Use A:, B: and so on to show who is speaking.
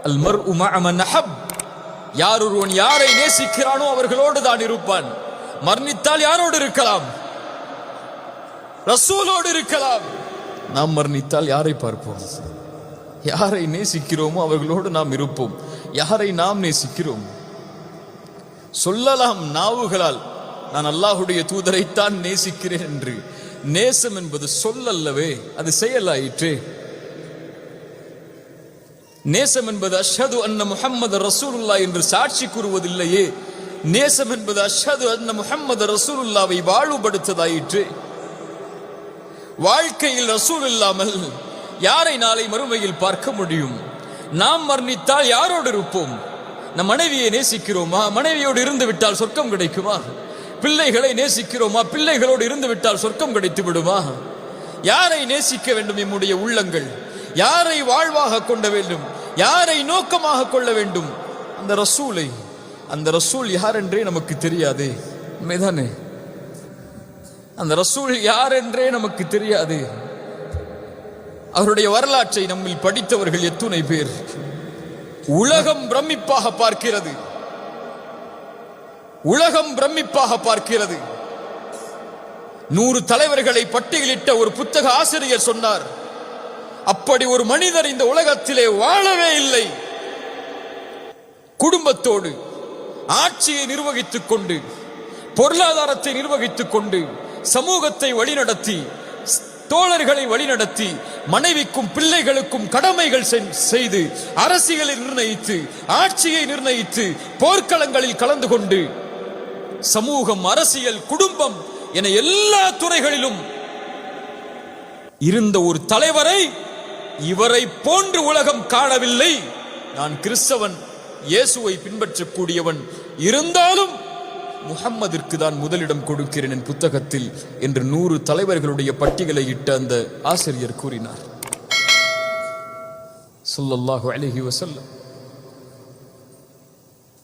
A: அல் மர்உ மஅ மன் அஹப், யார் ஒருவன் யாரை நேசிக்கிறானோ அவர்களோடு தான் இருப்பான். மரணித்தால் யாரோடு இருக்கலாம்? ரசூலோடு இருக்கலாம். நாம் மரணித்தால் யாரை பார்ப்போம்? யாரை நேசிக்கிறோமோ அவர்களோடு நாம் இருப்போம். யாரை நாம் நேசிக்கிறோம்? சொல்லலாம் நாவுகளால், நான் அல்லாஹுடைய தூதரைத்தான் நேசிக்கிறேன் என்று. நேசம் என்பது சொல்லல்லவே, அது செயலாயிற்றே. நேசம் என்பது அஷ்ஹது அன்ன முஹம்மது ரசூலுல்லாஹ் என்று சாட்சி கூறுவதில்லையே. நேசம் என்பது அஷ்ஹது அன்ன முஹம்மது ரசூலுல்லாஹ்வை வாழ்வுபடுத்ததாயிற்று. வாழ்க்கையில் ரசூல் இல்லாமல் யாரை நாளை மறுமையில் பார்க்க முடியும்? நாம் மரணித்தால் யாரோடு இருப்போம்? நம் மனைவியை நேசிக்கிறோமா? மனைவியோடு இருந்து விட்டால் சொர்க்கம் கிடைக்குமா? பிள்ளைகளை நேசிக்கிறோமா? பிள்ளைகளோடு இருந்து விட்டால் சொர்க்கம் கிடைத்து விடுமா? யாரை நேசிக்க வேண்டும்? நம்முடைய உள்ளங்கள் யாரை வாழ்வாக கொள்ள வேண்டும்? யாரை நோக்கமாக கொள்ள வேண்டும்? அந்த ரசூலை. அந்த ரசூல் யார் என்றே நமக்கு தெரியாது. உண்மைதானே? அந்த ரசூல் யார் என்றே நமக்கு தெரியாது. அவருடைய வரலாற்றை நம்மில் படித்தவர்கள் எத்துணை பேர்? உலகம் பிரமிப்பாக பார்க்கிறது. உலகம் பிரமிப்பாக பார்க்கிறது. 100 தலைவர்களை பட்டியலிட்ட ஒரு புத்தக ஆசிரியர் சொன்னார், அப்படி ஒரு மனிதர் இந்த உலகத்திலே வாழவே இல்லை. குடும்பத்தோடு ஆட்சியை நிர்வகித்துக் கொண்டு, பொருளாதாரத்தை நிர்வகித்துக் கொண்டு, சமூகத்தை வழிநடத்தி, தோழர்களை வழிநடத்தி, மனைவிக்கும் பிள்ளைகளுக்கும் கடமைகள் செய்து, அரசியலை நிர்ணயித்து, ஆட்சியை நிர்ணயித்து, போர்க்களங்களில் கலந்து கொண்டு, சமூகம், அரசியல், குடும்பம் என எல்லா துறைகளிலும் இருந்த ஒரு தலைவரை இவரை போன்று உலகம் காணவில்லை. நான் கிறிஸ்தவன், இயேசுவை பின்பற்றக்கூடியவன், இருந்தாலும் முஹம்மதிற்கு தான் முதலிடம் கொடுக்கிறேன் என் புத்தகத்தில் என்று 100 தலைவர்களுடைய பட்டியலை இட்ட அந்த ஆசிரியர் கூறினார் ஸல்லல்லாஹு அலைஹி வஸல்லம்.